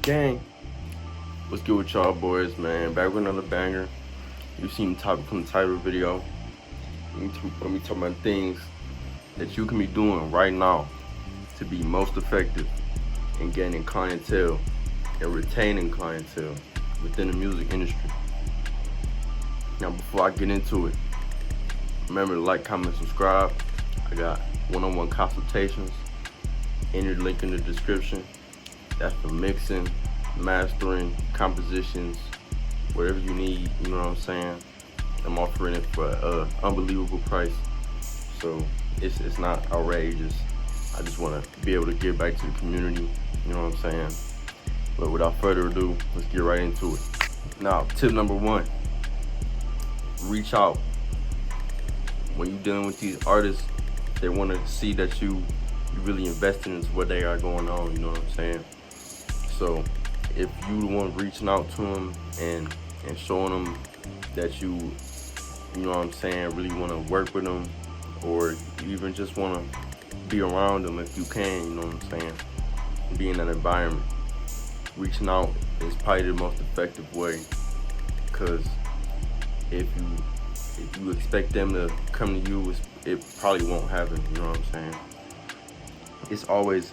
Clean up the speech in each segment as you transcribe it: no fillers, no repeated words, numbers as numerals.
Gang, what's good with y'all boys, man? Back with another banger. You've seen the topic from the title of the video. Let me talk about things that you can be doing right now to be most effective in gaining clientele and retaining clientele within the music industry. Now, before I get into it, remember to like, comment, subscribe. I got one-on-one consultations. Enter the link in the description. That's for mixing, mastering, compositions, whatever you need, you know what I'm saying? I'm offering it for an unbelievable price. So it's not outrageous. I just want to be able to give back to the community, you know what I'm saying? But without further ado, let's get right into it. Now, tip number one, reach out. When you're dealing with these artists, they want to see that you really invested into what they got going on, you know what I'm saying? So if you the one reaching out to them and showing them that you know what I'm saying, really want to work with them, or you even just want to be around them if you can, you know what I'm saying, be in that environment, reaching out is probably the most effective way, because if you expect them to come to you, it probably won't happen, you know what I'm saying. It's always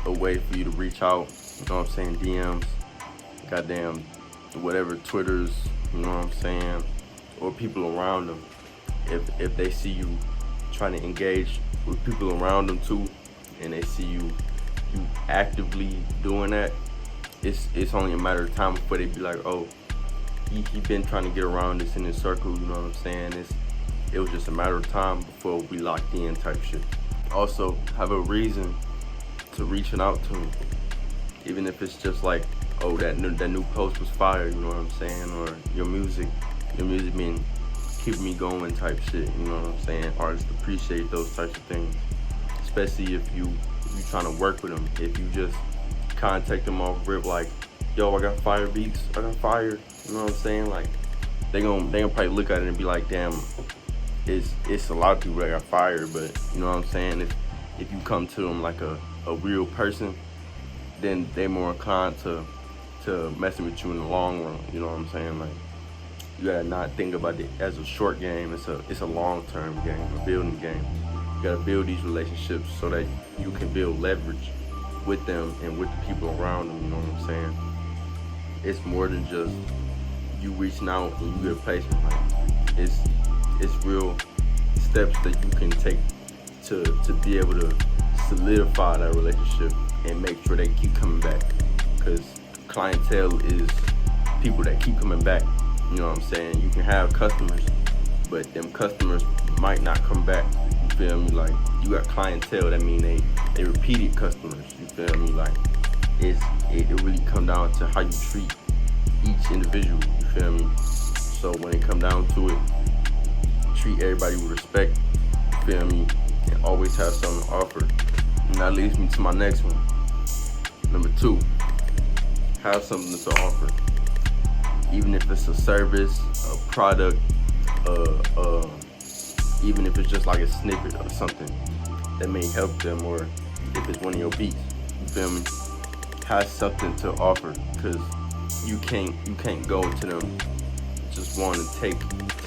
a way for you to reach out, you know what I'm saying, DMs, goddamn, whatever, Twitters, you know what I'm saying, or people around them. If they see you trying to engage with people around them too, and they see you actively doing that, it's only a matter of time before they be like, oh, he been trying to get around this in his circle, you know what I'm saying. It was just a matter of time before we locked in type shit. Also, have a reason to reaching out to me, even if it's just like, oh, that new post was fire, you know what I'm saying, or your music been keeping me going type shit, you know what I'm saying. Artists appreciate those types of things, especially if you trying to work with them. If you just contact them off rip like, yo, I got fire beats, I got fire, you know what I'm saying, like they gonna probably look at it and be like, damn, it's a lot of people that got fired, but you know what I'm saying, if you come to them like a real person, then they more inclined to messing with you in the long run, you know what I'm saying. Like, you gotta not think about it as a short game. It's a long-term game, a building game. You gotta build these relationships so that you can build leverage with them and with the people around them, you know what I'm saying. It's more than just you reaching out and you get a placement. Like, it's real steps that you can take to be able to solidify that relationship and make sure they keep coming back, because clientele is people that keep coming back, you know what I'm saying. You can have customers, but them customers might not come back, you feel me. Like, you got clientele, that mean they repeated customers, you feel me. Like, it really come down to how you treat each individual, you feel me. So when it come down to it, treat everybody with respect, you feel me, and always have something to offer. And that leads me to my next one. Number two, have something to offer. Even if it's a service, a product, even if it's just like a snippet or something that may help them, or if it's one of your beats, you feel me, have something to offer, because you can't go to them just want to take,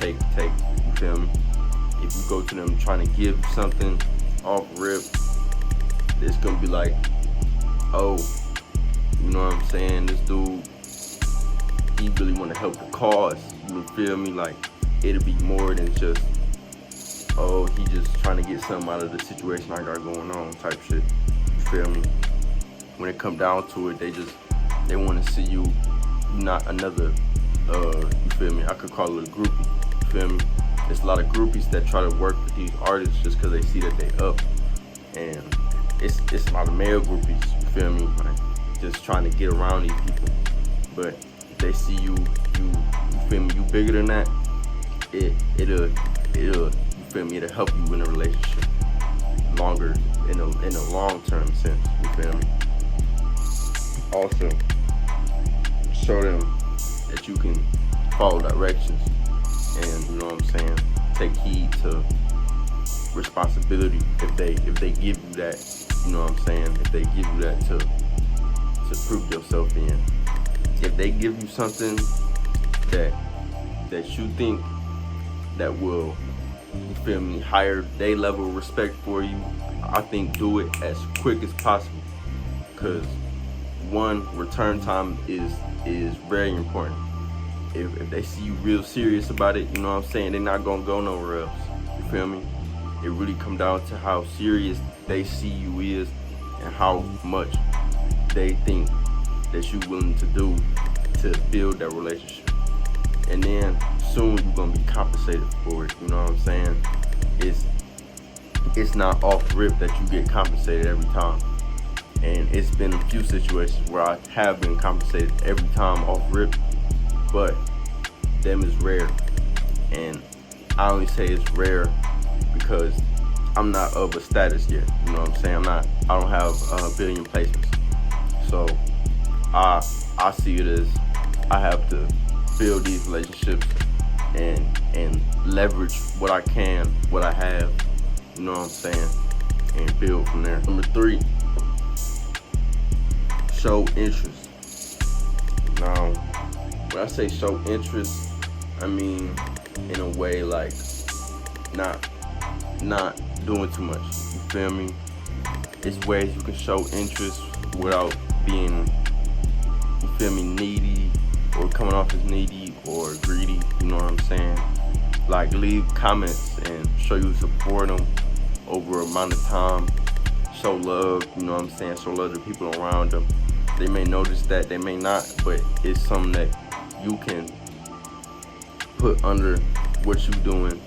you feel me. If you go to them trying to give something off rip, it's gonna be like, oh, you know what I'm saying, this dude, he really want to help the cause, you feel me. Like, it'll be more than just, oh, he just trying to get something out of the situation I got going on type shit, you feel me. When it come down to it, they want to see you not another, you feel me, I could call it a groupie, you feel me. There's a lot of groupies that try to work with these artists just because they see that they up, and it's a lot of male groupies, you feel me, like, just trying to get around these people. But if they see you feel me, you bigger than that, it'll you feel me, it'll help you in a relationship longer, in a long-term sense, you feel me. Also, show them that you can follow directions, and you know what I'm saying, take heed to responsibility if they give you that, you know what I'm saying, if they give you that to prove yourself in. If they give you something that you think that will, you feel me, higher their level of respect for you, I think do it as quick as possible. Cause one, return time is very important. If they see you real serious about it, you know what I'm saying, they're not gonna go nowhere else. You feel me? It really comes down to how serious they see you is and how much they think that you're willing to do to build that relationship. And then soon you're gonna be compensated for it, you know what I'm saying? It's not off rip that you get compensated every time. And it's been a few situations where I have been compensated every time off rip, but them is rare. And I only say it's rare because I'm not of a status yet, you know what I'm saying? I don't have a billion placements. So I see it as I have to build these relationships and leverage what I can, what I have, you know what I'm saying, and build from there. Number 3, show interest. Now, when I say show interest, I mean in a way like not doing too much. You feel me? It's ways you can show interest without being, you feel me, needy or coming off as needy or greedy. You know what I'm saying? Like leave comments and show you support them over an amount of time. Show love. You know what I'm saying? Show love to people around them. They may notice that, they may not, but it's something that you can put under what you're doing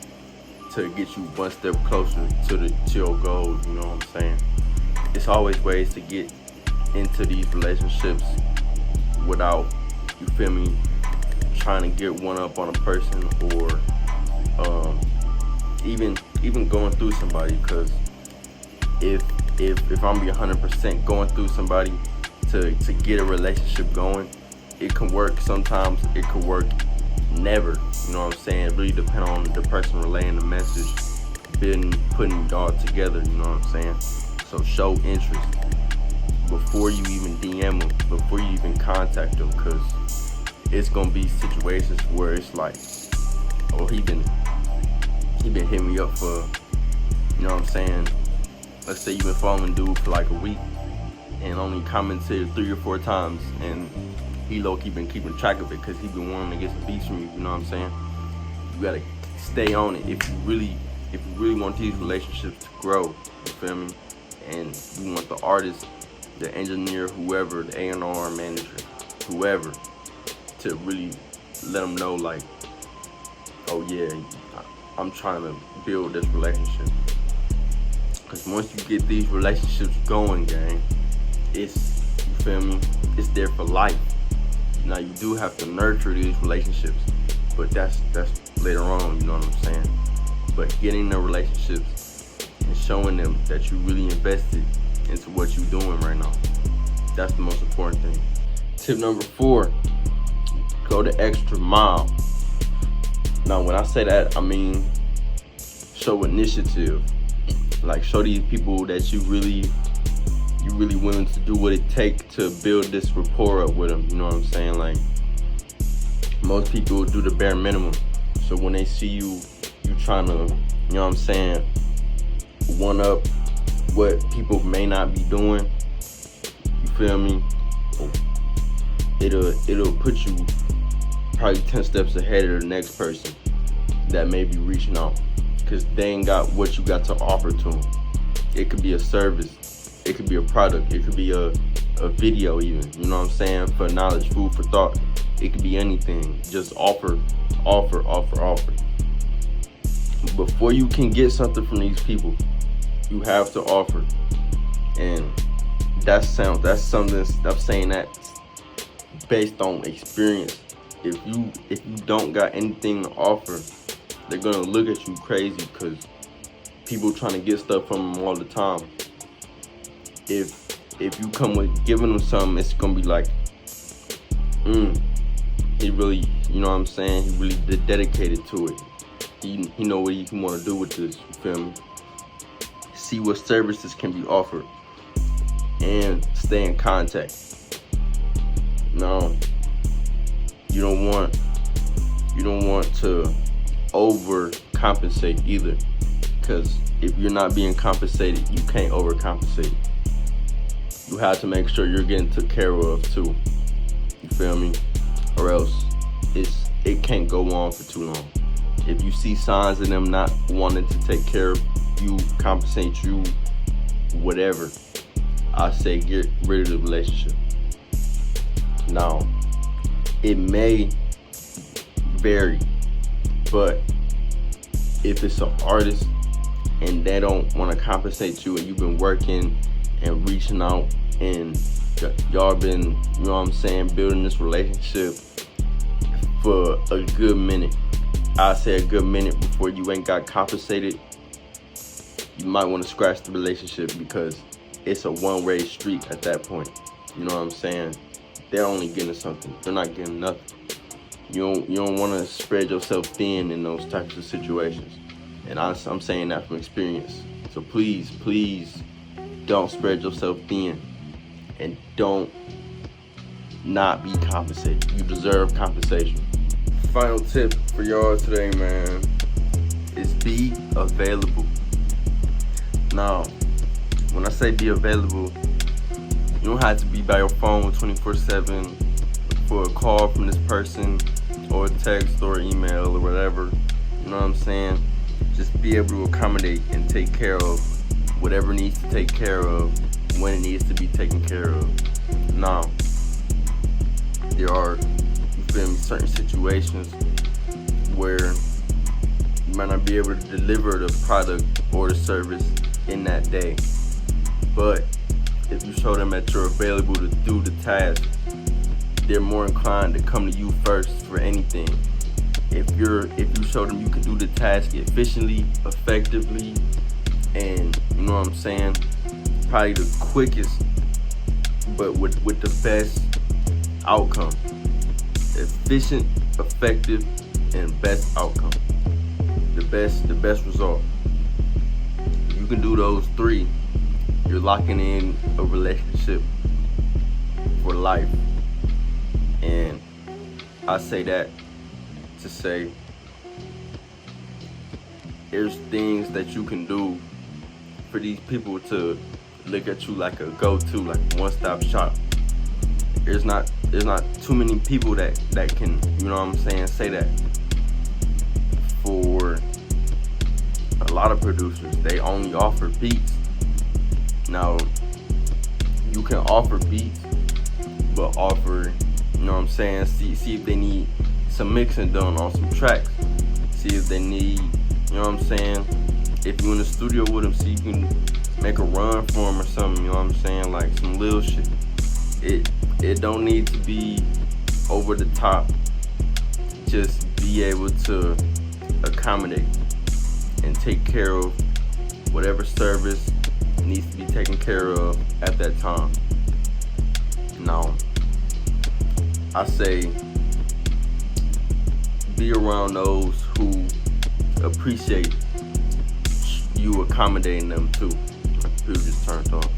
to get you one step closer to your goal. You know what I'm saying? It's always ways to get into these relationships without, you feel me, trying to get one up on a person or even going through somebody. Because if I'm being 100% going through somebody to get a relationship going, it can work sometimes, it could work never. You know what I'm saying? It really depends on the person relaying the message, putting y'all together, you know what I'm saying? So show interest before you even DM them, before you even contact them, because it's gonna be situations where it's like, oh, he been hitting me up for, you know what I'm saying? Let's say you've been following dude for like a week and only commented 3 or 4 times, and he low-key been keeping track of it because he been wanting to get some beats from you, you know what I'm saying? You gotta stay on it if you really want these relationships to grow, you feel me? And you want the artist, the engineer, whoever, the A&R manager, whoever, to really let them know like, oh yeah, I'm trying to build this relationship. Because once you get these relationships going, gang, it's, you feel me, it's there for life. Now you do have to nurture these relationships, but that's later on, you know what I'm saying? But getting the relationships and showing them that you really invested into what you're doing right now, that's the most important thing. Tip number 4, go the extra mile. Now when I say that, I mean show initiative. Like show these people that you really willing to do what it takes to build this rapport up with them, you know what I'm saying? Like most people do the bare minimum. So when they see you trying to, you know what I'm saying, one up what people may not be doing, you feel me? It'll put you probably 10 steps ahead of the next person that may be reaching out, because they ain't got what you got to offer to them. It could be a service, it could be a product, it could be a video even, you know what I'm saying, for knowledge, food for thought. It could be anything. Just offer. Before you can get something from these people, you have to offer. And that's something, I'm saying that based on experience. If you don't got anything to offer, they're gonna look at you crazy, because people trying to get stuff from them all the time. If you come with giving them something, it's gonna be like, he really, you know what I'm saying, he really dedicated to it. He know what he want to do with this, you feel me? See what services can be offered and stay in contact. Now, you don't want to overcompensate either, because if you're not being compensated, you can't overcompensate. You have to make sure you're getting took care of too. You feel me? Or else it can't go on for too long. If you see signs of them not wanting to take care of you, compensate you, whatever, I say get rid of the relationship. Now, it may vary, but if it's an artist and they don't want to compensate you, and you've been working and reaching out and y'all been, you know what I'm saying, building this relationship for a good minute, I say a good minute before you ain't got compensated, you might want to scratch the relationship, because it's a one-way street at that point. You know what I'm saying? They're only getting something. They're not getting nothing. You don't want to spread yourself thin in those types of situations. And I'm saying that from experience. So please don't spread yourself thin, and don't not be compensated. You deserve compensation. Final tip for y'all today, man, is be available. Now, when I say be available, you don't have to be by your phone 24/7 for a call from this person, or a text or email or whatever. You know what I'm saying? Just be able to accommodate and take care of whatever needs to take care of when it needs to be taken care of. Now, there are, you feel me, certain situations where you might not be able to deliver the product or the service in that day. But if you show them that you're available to do the task, they're more inclined to come to you first for anything. If you show them you can do the task efficiently, effectively, and you know what I'm saying, probably the quickest, but with the best outcome. Efficient, effective, and best outcome. The best result. You can do those three, you're locking in a relationship for life. And I say that to say there's things that you can do for these people to look at you like a go-to, like one-stop shop. There's not too many people that can, you know what I'm saying, say that. For a lot of producers, they only offer beats. Now, you can offer beats, but offer, you know what I'm saying, see if they need some mixing done on some tracks. See if they need, you know what I'm saying, if you in the studio with them, see if you can make a run for them or something, you know what I'm saying, like some little shit. It don't need to be over the top. Just be able to accommodate and take care of whatever service needs to be taken care of at that time. Now, I say be around those who appreciate you accommodating them too. My computer just turned off.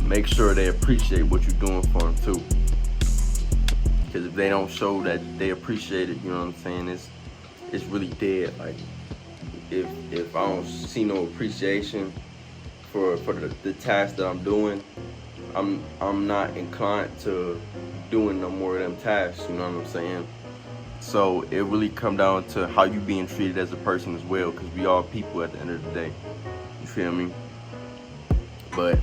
Make sure they appreciate what you're doing for them too. Because if they don't show that they appreciate it, you know what I'm saying, it's really dead. Like, if I don't see no appreciation for the task that I'm doing, I'm not inclined to doing no more of them tasks, you know what I'm saying? So it really come down to how you being treated as a person as well, because we all people at the end of the day. You feel me? But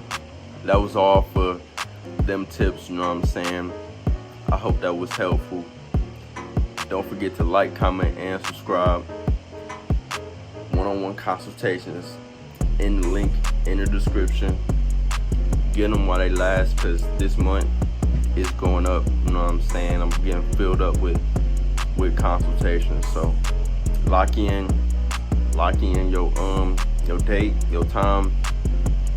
that was all for them tips, you know what I'm saying? I hope that was helpful. Don't forget to like, comment, and subscribe. One-on-one consultations in the link in the description. Get them while they last, because this month is going up, you know what I'm saying? I'm getting filled up with consultations. So lock in your date, your time,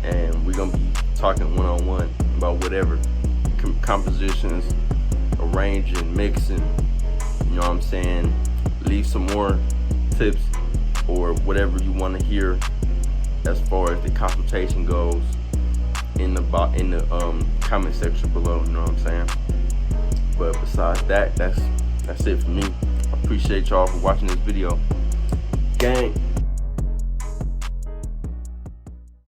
and we're gonna be talking one-on-one about whatever, compositions, arranging, mixing, you know what I'm saying? Leave some more tips or whatever you want to hear as far as the consultation goes in the comment section below, you know what I'm saying? besides that, that's it for me. I appreciate y'all for watching this video. Gang.